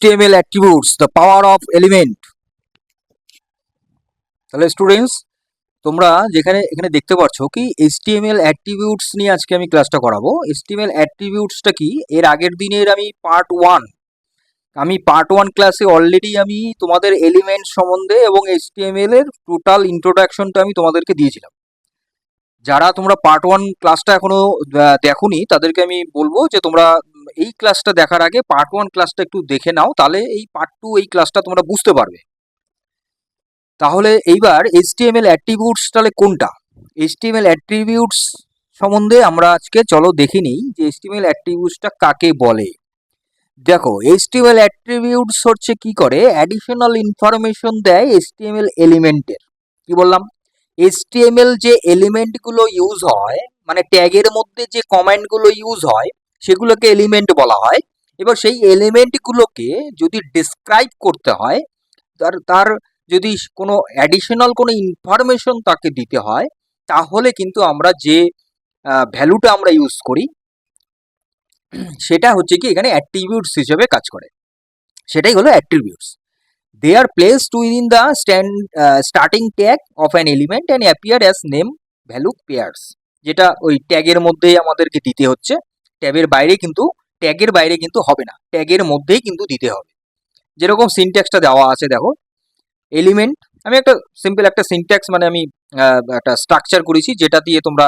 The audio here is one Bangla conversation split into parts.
HTML attributes, the power of element. তাহলে স্টুডেন্টস, তোমরা যেখানে এখানে দেখতে পাচ্ছ কি HTML attributes নিয়ে আজকে আমি ক্লাসটা করাবো। HTML attributesটা কি, এর আগের দিনের আমি পার্ট ওয়ান ক্লাসে অলরেডি আমি তোমাদের এলিমেন্ট সম্বন্ধে এবং HTML এর টোটাল ইন্ট্রোডাকশনটা আমি তোমাদেরকে দিয়েছিলাম। যারা তোমরা পার্ট ওয়ান ক্লাসটা এখনো দেখোনি তাদেরকে আমি বলবো যে তোমরা এই ক্লাসটা দেখার আগে পার্ট ওয়ান ক্লাসটা একটু দেখে নাও, তাহলে এই পার্ট টু এই ক্লাসটা তোমরা বুঝতে পারবে। তাহলে এইবার HTML attributes তাহলে কোনটা, HTML attributes সম্বন্ধে আমরা আজকে চলো দেখে নিই যে HTML attributesটা কাকে বলে। দেখো, HTML attributes হচ্ছে কি করে, অ্যাডিশনাল ইনফরমেশন দেয় HTML এলিমেন্টের। কি বললাম, HTML যে এলিমেন্টগুলো ইউজ হয়, মানে ট্যাগের মধ্যে যে কমান্ডগুলো ইউজ হয় সেগুলোকে এলিমেন্ট বলা হয়। এবার সেই এলিমেন্টগুলোকে যদি ডিসক্রাইব করতে হয়, তার যদি কোনো অ্যাডিশনাল কোনো ইনফরমেশন তাকে দিতে হয়, তাহলে কিন্তু আমরা যে ভ্যালুটা আমরা ইউজ করি সেটা হচ্ছে কি এখানে অ্যাট্রিবিউটস হিসেবে কাজ করে, সেটাই হলো attributes. They are placed within the starting tag of an element and appear as name value pairs, যেটা ওই ট্যাগের মধ্যেই আমাদেরকে দিতে হচ্ছে। ট্যাগের বাইরে কিন্তু হবে না, ট্যাগের মধ্যেই কিন্তু দিতে হবে। যেরকম সিনট্যাক্সটা দেওয়া আছে দেখো, এলিমেন্ট, আমি একটা সিম্পল একটা সিনট্যাক্স মানে আমি একটা স্ট্রাকচার করেছি যেটা দিয়ে তোমরা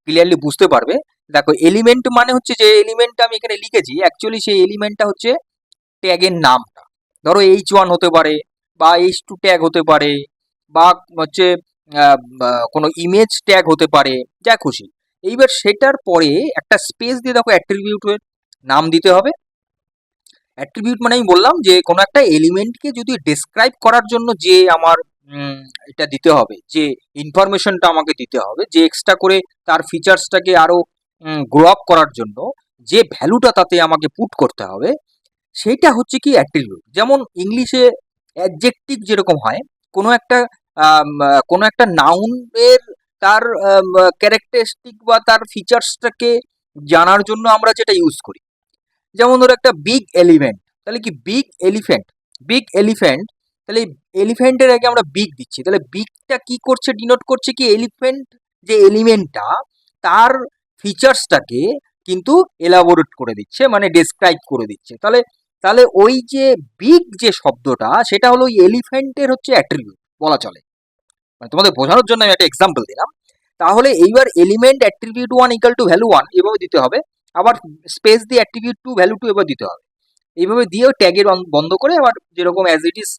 ক্লিয়ারলি বুঝতে পারবে। দেখো, এলিমেন্ট মানে হচ্ছে যে এলিমেন্টটা আমি এখানে লিখেছি, অ্যাকচুয়ালি সেই এলিমেন্টটা হচ্ছে ট্যাগের নামটা। ধরো H1 হতে পারে বা H2 ট্যাগ হতে পারে বা হচ্ছে কোনো ইমেজ ট্যাগ হতে পারে, যা খুশি। এইবার সেটার পরে একটা স্পেস দিয়ে দেখো অ্যাট্রিবিউটের নাম দিতে হবে। অ্যাট্রিবিউট মানে আমি বললাম যে কোনো একটা এলিমেন্টকে যদি ডেসক্রাইব করার জন্য যে আমার এটা দিতে হবে, যে ইনফরমেশনটা আমাকে দিতে হবে, যে এক্সট্রা করে তার ফিচার্সটাকে আরো গ্রো আপ করার জন্য যে ভ্যালুটা তাতে আমাকে পুট করতে হবে, সেইটা হচ্ছে কি অ্যাট্রিবিউট। যেমন ইংলিশে অ্যাডজেক্টিভ যেরকম হয়, কোনো একটা নাউনের তার ক্যারেক্টারিস্টিক বা তার ফিচার্সটাকে জানার জন্য আমরা যেটা ইউজ করি। যেমন ধরো একটা বিগ এলিফ্যান্ট, তাহলে কি বিগ এলিফ্যান্ট, তাহলে এলিফ্যান্টের আগে আমরা বিগ দিচ্ছি, তাহলে বিগটা কি করছে, ডিনোট করছে কি এলিফ্যান্ট যে এলিমেন্টটা তার ফিচার্সটাকে কিন্তু এলাবোরেট করে দিচ্ছে, মানে ডেসক্রাইব করে দিচ্ছে। তাহলে তাহলে ওই যে বিগ যে শব্দটা সেটা হলো ওই এলিফ্যান্টের হচ্ছে অ্যাট্রিবিউট বলা চলে। মানে তোমাদের বোঝানোর জন্য আমি একটা এক্সাম্পল দিলাম। তাহলে এইবার element attribute 1 equal to value 1 এভাবে দিতে হবে, আবার স্পেস দিয়ে অ্যাট্রিবিউট 2 ভ্যালু 2 এবার দিতে হবে। এইভাবে দিয়েও ট্যাগের বন্ধ করে আবার যেরকম অ্যাজ ইট ইজ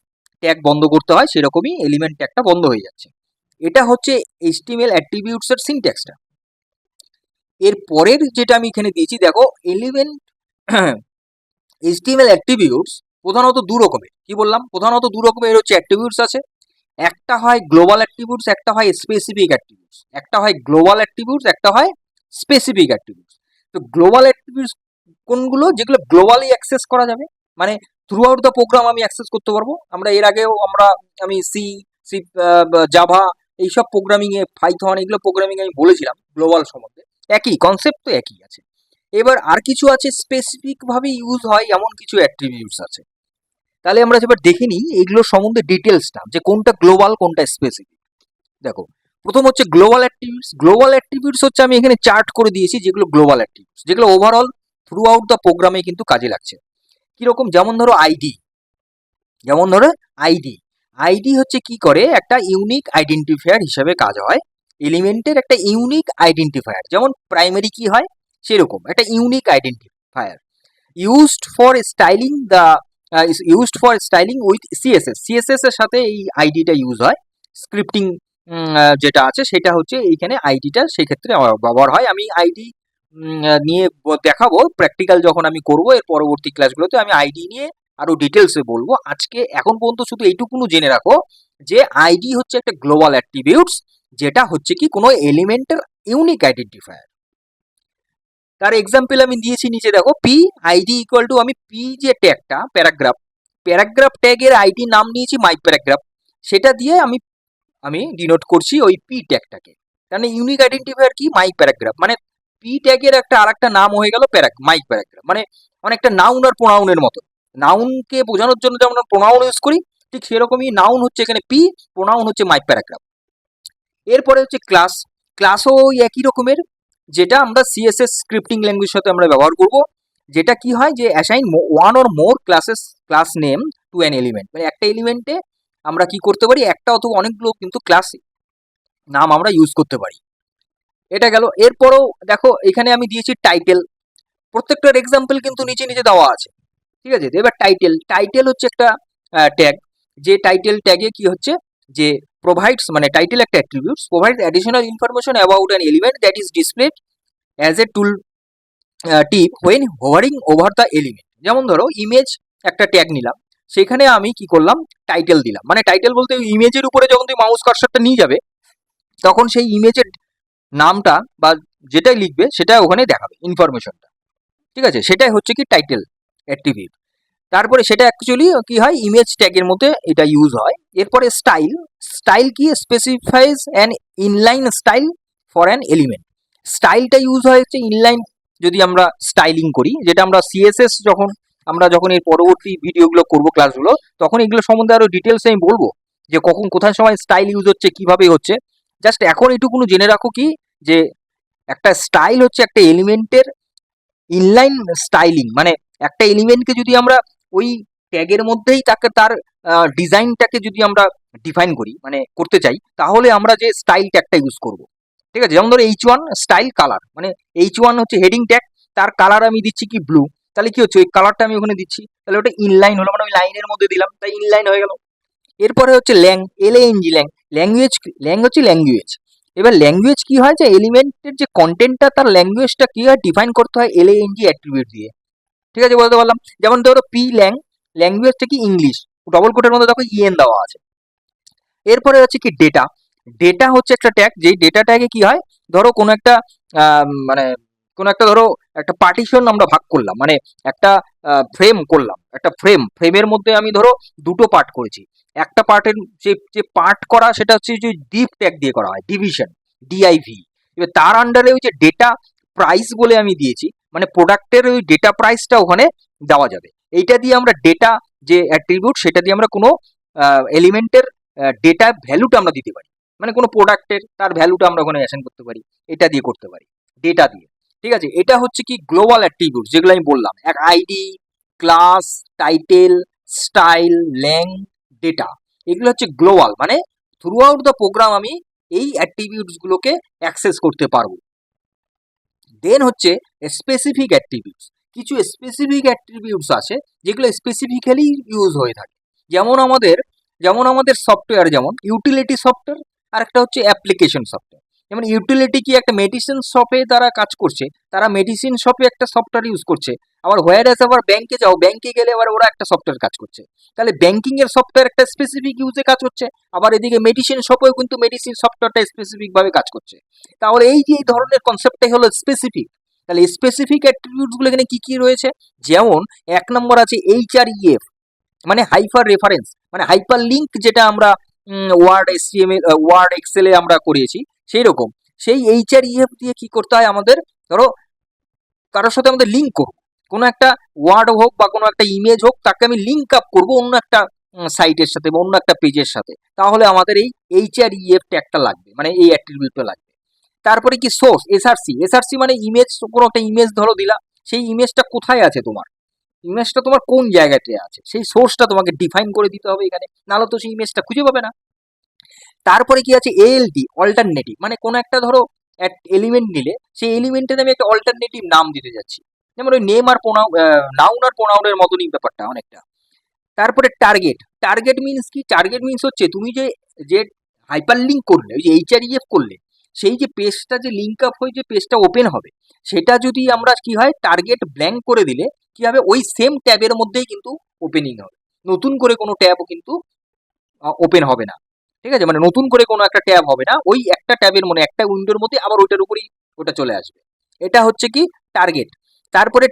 ট্যাগ বন্ধ করতে হয় সেরকমই এলিমেন্ট ট্যাগটা বন্ধ হয়ে যাচ্ছে। এটা হচ্ছে HTML অ্যাট্রিবিউটস এর সিনট্যাক্সটা। এর পরের যেটা আমি এখানে দিয়েছি দেখো, এলিমেন্ট HTML অ্যাট্রিবিউটস প্রধানত দু রকমের। কি বললাম, প্রধানত দু রকমের হচ্ছে অ্যাট্রিবিউটস আছে। একটা হয় গ্লোবাল অ্যাট্রিবিউটস, একটা হয় স্পেসিফিক অ্যাট্রিবিউটস। একটা হয় গ্লোবাল অ্যাট্রিবিউটস, একটা হয় স্পেসিফিক অ্যাট্রিবিউটস। তো গ্লোবাল অ্যাট্রিবিউটস কোনগুলো, যেগুলো গ্লোবালি অ্যাক্সেস করা যাবে, মানে থ্রু আউট দ্য প্রোগ্রাম আমি অ্যাক্সেস করতে পারবো। আমরা এর আগেও আমি সি সি জাভা এইসব প্রোগ্রামিং এ, পাইথন এগুলো প্রোগ্রামিং আমি বলেছিলাম গ্লোবাল সম্বন্ধে, একই কনসেপ্ট তো একই আছে। এবার আর কিছু আছে স্পেসিফিক ভাবে ইউজ হয় এমন কিছু অ্যাট্রিবিউটস আছে। তাহলে আমরা এবার দেখে নিই এগুলোর সম্বন্ধে ডিটেলসটা, যে কোনটা গ্লোবাল কোনটা স্পেসিফিক। দেখো, প্রথম হচ্ছে গ্লোবাল অ্যাট্রিবিউটস। গ্লোবাল অ্যাট্রিবিউটস হচ্ছে আমি এখানে চার্ট করে দিয়েছি যেগুলো গ্লোবাল অ্যাট্রিবিউটস, যেগুলো ওভারঅল থ্রু আউট দ্য প্রোগ্রামে কিন্তু কাজে লাগছে। কিরকম, যেমন ধরো আইডি আইডি হচ্ছে কি করে, একটা ইউনিক আইডেন্টিফায়ার হিসেবে কাজ হয়। এলিমেন্টের একটা ইউনিক আইডেন্টিফায়ার, যেমন প্রাইমারি কি হয় সেরকম একটা unique identifier used for styling the with CSS এর সাথে এই আইডিটা ইউজ হয়। স্ক্রিপ্টিং যেটা আছে সেটা হচ্ছে এইখানে আইডিটা সেক্ষেত্রে ব্যবহার হয়। আমি আইডি নিয়ে দেখাবো প্র্যাকটিক্যাল যখন আমি করব এর পরবর্তী ক্লাসগুলোতে, আমি আইডি নিয়ে আরো ডিটেলসে বলবো। আজকে এখন পর্যন্ত শুধু এইটুকুনো জেনে রাখো যে আইডি হচ্ছে একটা গ্লোবাল অ্যাট্রিবিউটস, যেটা হচ্ছে কি কোনো এলিমেন্টের ইউনিক আইডেন্টিফায়ার। তার এক্সাম্পল আমি দিয়েছি নিচে দেখো, পি আইডি ইকুয়াল টু, আমি পি যে ট্যাগটা প্যারাগ্রাফ ট্যাগের আইডি নাম নিয়েছি মাই প্যারাগ্রাফ, সেটা দিয়ে আমি ডিনোট করছি ওই পি ট্যাগটাকে। কারণ ইউনিক আইডেন্টিফায়ার কি, মাই প্যারাগ্রাফ, মানে পি ট্যাগের একটা আরেকটা নাম হয়ে গেল মাই প্যারাগ্রাফ, মানে অনেকটা নাউন আর প্রোনাউনের মতো। নাউনকে বোঝানোর জন্য যেমন প্রোনাউন ইউজ করি, ঠিক সেরকমই নাউন হচ্ছে এখানে পি, প্রোনাউন হচ্ছে মাই প্যারাগ্রাফ। এরপরে হচ্ছে ক্লাস। ক্লাসও ওই একই রকমের, যেটা আমরা সিএসএস স্ক্রিপ্টিং ল্যাঙ্গুয়েজ সাথে আমরা ব্যবহার করব, যেটা কি হয় যে assign one or more class name to an element, মানে একটা এলিমেন্টে আমরা কি করতে পারি, একটা অথবা অনেকগুলো কিন্তু ক্লাস নাম আমরা ইউজ করতে পারি। এটা গেল। এরপরও দেখো এখানে আমি দিয়েছি টাইটেল, প্রত্যেকটার এক্সাম্পল কিন্তু নিচে নিচে দেওয়া আছে, ঠিক আছে। এবার টাইটেল, টাইটেল হচ্ছে একটা ট্যাগ, যে টাইটেল ট্যাগে কি হচ্ছে যে প্রোভাইডস, মানে টাইটেল একটা attributes provide additional information about an element that is displayed as a tool tip when hovering over the element. যেমন ধরো ইমেজ একটা ট্যাগ নিলাম, সেখানে আমি কি করলাম, টাইটেল দিলাম। মানে টাইটেল বলতে ইমেজের উপরে যখন তুমি মাউস কার্সারটা নিয়ে যাবে, তখন সেই ইমেজের নামটা বা যেটাই লিখবে সেটা ওখানে দেখাবে ইনফরমেশনটা, ঠিক আছে। সেটাই হচ্ছে কি টাইটেল অ্যাট্রিবিউট। তারপরে সেটা অ্যাকচুয়ালি কি হয়, ইমেজ ট্যাগের মধ্যে এটা ইউজ হয়। এরপরে স্টাইল, স্টাইল কি specifies an inline style for an element. স্টাইলটা ইউজ হয় হচ্ছে ইনলাইন, যদি আমরা স্টাইলিং করি, যেটা আমরা সিএসএস যখন এর পরবর্তী ভিডিওগুলো করবো ক্লাসগুলো, তখন এগুলো সম্বন্ধে আরো ডিটেলস আমি বলবো, যে কখন কোথায় সময় স্টাইল ইউজ হচ্ছে, কিভাবে হচ্ছে। জাস্ট এখন এটুকুনো জেনে রাখো কি, যে একটা স্টাইল হচ্ছে একটা এলিমেন্টের ইনলাইন স্টাইলিং, মানে একটা এলিমেন্টকে যদি আমরা ওই ট্যাগের মধ্যেই তার ডিজাইনটাকে যদি আমরা ডিফাইন করি, মানে করতে চাই, তাহলে আমরা যে স্টাইল ট্যাগটা ইউজ করব, ঠিক আছে। যেমন ধরো H1 স্টাইল কালার, মানে H1 হচ্ছে হেডিং ট্যাগ, তার কালার আমি দিচ্ছি কি ব্লু, তাহলে কি হচ্ছে ওই কালারটা আমি ওখানে দিচ্ছি, তাহলে ওটা ইনলাইন হলো, মানে ওই লাইনের মধ্যে দিলাম, তাই ইনলাইন হয়ে গেল। এরপরে হচ্ছে LANG, ল্যাঙ্গুয়েজ, হচ্ছে ল্যাঙ্গুয়েজ। এবার ল্যাঙ্গুয়েজ কি হয়, যে এলিমেন্টের যে কন্টেন্টটা তার ল্যাঙ্গুয়েজটা কি হয় ডিফাইন করতে হয় LANG অ্যাট্রিবিউট দিয়ে, ঠিক আছে, বলতে পারলাম। যেমন ধরো ল্যাঙ্গুয়েজটা কি ইংলিশ, ডবল কোটের মধ্যে দেখো ইএন দেওয়া আছে। এরপরে হচ্ছে কি ডেটা, ডেটা হচ্ছে একটা ট্যাগ, যেই ডেটা ট্যাগে কি হয়, ধরো মানে কোনো একটা ধরো একটা পার্টিশন আমরা ভাগ করলাম, মানে একটা ফ্রেম করলাম, একটা ফ্রেমের মধ্যে আমি ধরো দুটো পার্ট করেছি। একটা পার্টের যে পার্ট করা সেটা হচ্ছে যে ডিভ ট্যাগ দিয়ে করা হয়, ডিভিশন, DIV। এবার তার আন্ডারে ওই যে ডেটা প্রাইস বলে আমি দিয়েছি, মানে প্রোডাক্টের ওই ডেটা প্রাইসটা ওখানে দেওয়া যাবে। এইটা দিয়ে আমরা ডেটা যে অ্যাট্রিবিউট, সেটা দিয়ে আমরা কোনো এলিমেন্টের ডেটা ভ্যালুটা আমরা দিতে পারি, মানে কোনো প্রোডাক্টের তার ভ্যালুটা আমরা ওখানে অ্যাসাইন করতে পারি, এটা দিয়ে করতে পারি, ডেটা দিয়ে, ঠিক আছে। এটা হচ্ছে কি গ্লোবাল অ্যাট্রিবিউট, যেগুলো আমি বললাম, এক আইডি, ক্লাস, টাইটেল, স্টাইল, ল্যাং, ডেটা, এগুলো হচ্ছে গ্লোবাল, মানে থ্রু আউট দ্য প্রোগ্রাম আমি এই অ্যাট্রিবিউটস গুলোকে অ্যাক্সেস করতে পারবো। দেন হচ্ছে স্পেসিফিক অ্যাট্রিবিউটস, কিছু স্পেসিফিক অ্যাট্রিবিউটস আছে যেগুলো স্পেসিফিক্যালি ইউজ হয়ে থাকে। যেমন আমাদের সফটওয়্যার, যেমন ইউটিলিটি সফটওয়্যার, আর একটা হচ্ছে অ্যাপ্লিকেশন সফটওয়্যার। যেমন ইউটিলিটি কি একটা মেডিসিন শপে তারা কাজ করছে, তারা মেডিসিন শপে একটা সফটওয়্যার ইউজ করছে। আবার হোয়ারএস আবার ব্যাংকে যাও, ব্যাংকে গেলে আবার ওরা একটা সফটওয়্যার কাজ করছে। তাহলে ব্যাংকিং এর সফটওয়্যার একটা স্পেসিফিক ইউজে কাজ হচ্ছে, আবার এদিকে মেডিসিন শপেও কিন্তু মেডিসিন সফটওয়্যারটা স্পেসিফিক ভাবে কাজ করছে। তাহলে এই যে এই ধরনের কনসেপ্টটাই হলো স্পেসিফিক। তাহলে স্পেসিফিক অ্যাট্রিবিউটস গুলো এখানে কি কি রয়েছে, যেমন এক নম্বর আছে HREF, মানে হাইপার রেফারেন্স, মানে হাইপার লিঙ্ক, যেটা আমরা ওয়ার্ড এক্সেলে আমরা করিয়েছি, সেই রকম সেই HREF দিয়ে কি করতে হয় আমাদের, ধরো কারোর সাথে আমাদের লিঙ্ক করবো, কোনো একটা ওয়ার্ড হোক বা কোনো একটা ইমেজ হোক, তাকে আমি লিঙ্ক আপ করবো অন্য একটা সাইটের সাথে বা অন্য একটা পেজের সাথে, তাহলে আমাদের এই HREF ট্যাগটা লাগবে, মানে এই অ্যাট্রিবিউটটা লাগবে। তারপরে কি সোর্স, এসআরসি মানে ইমেজ, কোনো একটা ইমেজ ধরো দিলা, সেই ইমেজটা কোথায় আছে, ইমেজটা তোমার কোন জায়গাতে আছে, সেই সোর্সটা তোমাকে ডিফাইন করে দিতে হবে এখানে, নাহলে তো সেই ইমেজটা খুঁজে পাবে না। তারপরে কি আছে ALT, অল্টারনেটিভ, মানে কোন একটা ধরো এলিমেন্ট নিলে সেই এলিমেন্টের আমি একটা অল্টারনেটিভ নাম দিতে যাচ্ছি, যেমন ওই নেম আর নাউন আর প্রোনাউনের মতনই ব্যাপারটা অনেকটা। তারপরে টার্গেট মিনস কি, টার্গেট মিনস হচ্ছে তুমি যে যে হাইপার লিঙ্ক করলে, ওই যে HREF করলে, সেই যে পেজটা যে লিঙ্ক আপ হয়ে যে পেজটা ওপেন হবে, সেটা যদি আমরা কি হয় টার্গেট ব্ল্যাঙ্ক করে দিলে কি হবে, ওই সেম ট্যাবের মধ্যেই কিন্তু ওপেনিং হবে, নতুন করে কোনো ট্যাবও কিন্তু ওপেন হবে না, ঠিক আছে। মানে নতুন করে কোনো একটা ট্যাব হবে না, ওই একটা ট্যাবের মানে একটা উইন্ডোর মধ্যে আবার ওইটার উপরেই ওটা চলে আসবে। এটা হচ্ছে কি টার্গেট। তারপরে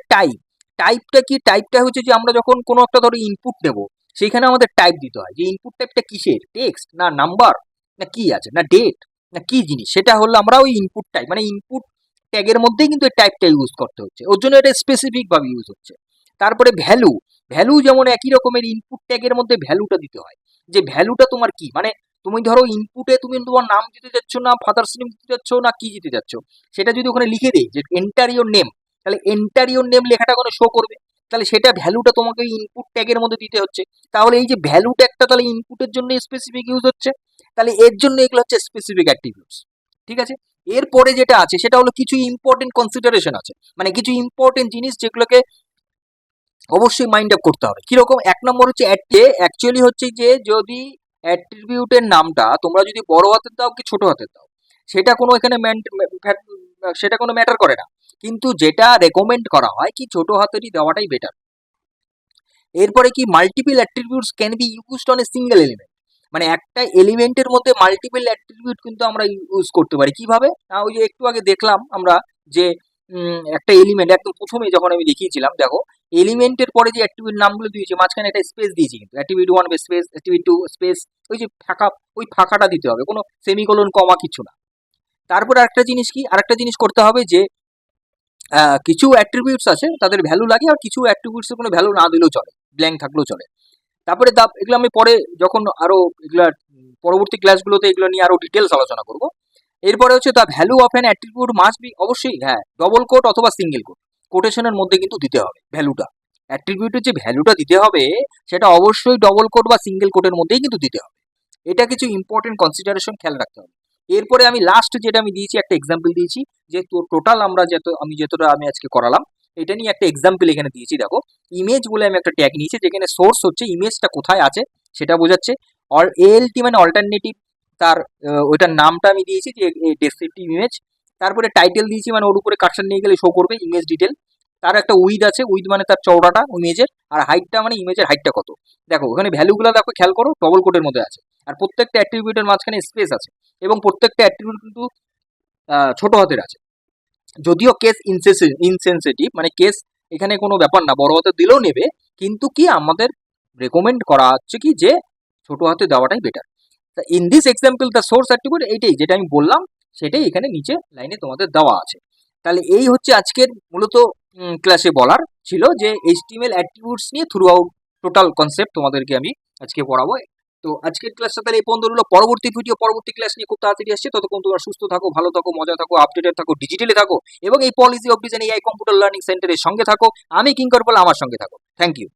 টাইপটা কি, টাইপটা হচ্ছে যে আমরা যখন কোনো একটা ধরো ইনপুট নেব, সেইখানে আমাদের টাইপ দিতে হয়, যে ইনপুট টাইপটা কিসের, টেক্সট না নাম্বার না কি আছে না ডেট না কি জিনিস, সেটা হলো আমরা ওই ইনপুট টাইপ, মানে ইনপুট ট্যাগের মধ্যেই কিন্তু এই টাইপটা ইউজ করতে হচ্ছে, ওর জন্য এটা স্পেসিফিক ভাবে ইউজ হচ্ছে। তারপরে ভ্যালু, ভ্যালু যেমন একই রকমের ইনপুট ট্যাগের মধ্যে ভ্যালুটা দিতে হয়, যে ভ্যালুটা তোমার কি, মানে তুমি ধরো ইনপুটে তুমি তোমার নাম দিতে যাচ্ছ না ফাদার্স নেম দিতে যাচ্ছ না কি দিতে যাচ্ছ, সেটা যদি ওখানে লিখে দেই যে এন্টার ইওর নেম, তাহলে এন্টার ইওর নেম লেখাটা ওখানে শো করবে, তাহলে সেটা ভ্যালুটা তোমাকে ইনপুট ট্যাগের মধ্যে দিতে হচ্ছে। তাহলে এই যে ভ্যালু ট্যাগটা তাহলে ইনপুটের জন্য স্পেসিফিক ইউজ হচ্ছে, তাহলে এর জন্য এগুলো হচ্ছে স্পেসিফিক অ্যাট্রিবিউটস। ঠিক আছে, এরপরে যেটা আছে সেটা হলো কিছু ইম্পর্টেন্ট কনসিডারেশন আছে, মানে কিছু ইম্পর্টেন্ট জিনিস যেগুলোকে অবশ্যই মাইন্ড আপ করতে হবে। কিরকম? এক নম্বর হচ্ছে অ্যাকচুয়ালি হচ্ছে যে যদি অ্যাট্রিবিউটের নামটা তোমরা যদি বড় হাতের দাও কি ছোট হাতের দাও, সেটা কোনো এখানে সেটা কোনো ম্যাটার করে না, কিন্তু যেটা রেকমেন্ড করা হয় কি ছোট হাতেরই দেওয়াটাই বেটার। এরপরে কি multiple attributes can be used on a single element, মানে একটা এলিমেন্টের মধ্যে মাল্টিপল অ্যাট্রিবিউট কিন্তু আমরা ইউজ করতে পারি। কিভাবে? ওই যে একটু আগে দেখলাম আমরা যে একটা এলিমেন্ট একদম প্রথমে যখন আমি দেখিয়েছিলাম, দেখো এলিমেন্টের পরে যে অ্যাট্রিবিউট নামগুলো দিয়েছি মাঝখানে একটা স্পেস দিয়েছি, কিন্তু অ্যাট্রিবিউট 1 স্পেস, অ্যাট্রিবিউট 2 স্পেস, ওই যে ফাঁকা, ওই ফাঁকাটা দিতে হবে, কোনো সেমিকোলন কমা কিছু না। তারপর আরেকটা জিনিস কি, আরেকটা জিনিস করতে হবে যে কিছু অ্যাট্রিবিউটস আছে তাদের ভ্যালু লাগে, আর কিছু অ্যাট্রিবিউটস কোনো ভ্যালু না দিলেও চলে, ব্ল্যাঙ্ক থাকলেও চলে। তারপরে এগুলো আমি পরে যখন আরো এগুলা পরবর্তী ক্লাসগুলোতে এগুলো নিয়ে আরো ডিটেলস আলোচনা করব। এরপরে হচ্ছে the value of an attribute must be, অবশ্যই হ্যাঁ ডবল কোট অথবা সিঙ্গেল কোট, কোটেশনের মধ্যে কিন্তু দিতে হবে ভ্যালুটা, অ্যাট্রিবিউটের যে ভ্যালুটা দিতে হবে সেটা অবশ্যই ডবল কোট বা সিঙ্গেল কোটের মধ্যেই কিন্তু দিতে হবে। এটা কিছু ইম্পর্টেন্ট কনসিডারেশন খেয়াল রাখতে হবে। এরপরে আমি লাস্ট যেটা আমি দিয়েছি একটা এক্সাম্পল দিয়েছি, যে টোটাল আমরা যেতটা আমি আজকে করালাম এটা নিয়ে একটা এক্সাম্পল এখানে দিয়েছি। দেখো ইমেজ বলে আমি একটা ট্যাগ নিয়েছি, যেখানে সোর্স হচ্ছে ইমেজটা কোথায় আছে সেটা বোঝাচ্ছে, এএলটি মানে অল্টারনেটিভ, তার ওইটার নামটা আমি দিয়েছি যে ডেসক্রিপটিভ ইমেজ। তারপরে টাইটেল দিয়েছি, মানে ওর উপরে কার্সর নিয়ে গেলে শো করবে ইমেজ ডিটেল। তার একটা উইথ আছে, উইথ মানে তার চওড়াটা ইমেজের, আর হাইটটা মানে ইমেজের হাইটটা কত। দেখো ওখানে ভ্যালুগুলো দেখো খেয়াল করো ডবল কোটের মধ্যে আছে, আর প্রত্যেকটা অ্যাট্রিবিউটের মাঝখানে স্পেস আছে, এবং প্রত্যেকটা অ্যাট্রিবিউট কিন্তু ছোট হাতের আছে। যদিও কেস ইনসেনসিটিভ, মানে কেস এখানে কোনো ব্যাপার না, বড় হাতে দিলেও নেবে, কিন্তু কি আমাদের রেকমেন্ড করা হচ্ছে কি যে ছোট হাতে দেওয়াটাই better. In this example the source attribute, এইটাই যেটা আমি বললাম সেটাই এখানে নিচে লাইনে তোমাদের দেওয়া আছে। তাহলে এই হচ্ছে আজকের মূলত ক্লাসে বলার ছিল, যে এইচটিএমএল অ্যাট্রিবিউটস নিয়ে থ্রু আউট টোটাল কনসেপ্ট তোমাদেরকে আমি আজকে পড়াবো। তো আজকের ক্লাসটা তাহলে এই পর্যন্ত হলো। পরবর্তী ভিডিও পরবর্তী ক্লাস নিয়ে খুব তাড়াতাড়ি আসছে, ততক্ষণ তোমরা সুস্থ থাকো, ভালো থাকো, মজা থাকো, আপডেটেড থাকো, ডিজিটালি থাকো, এবং এই policy of design AI computer learning সেন্টারের সঙ্গে থাকো। আমি কিঙ্কর বলে আমার সঙ্গে থাকো। Thank you.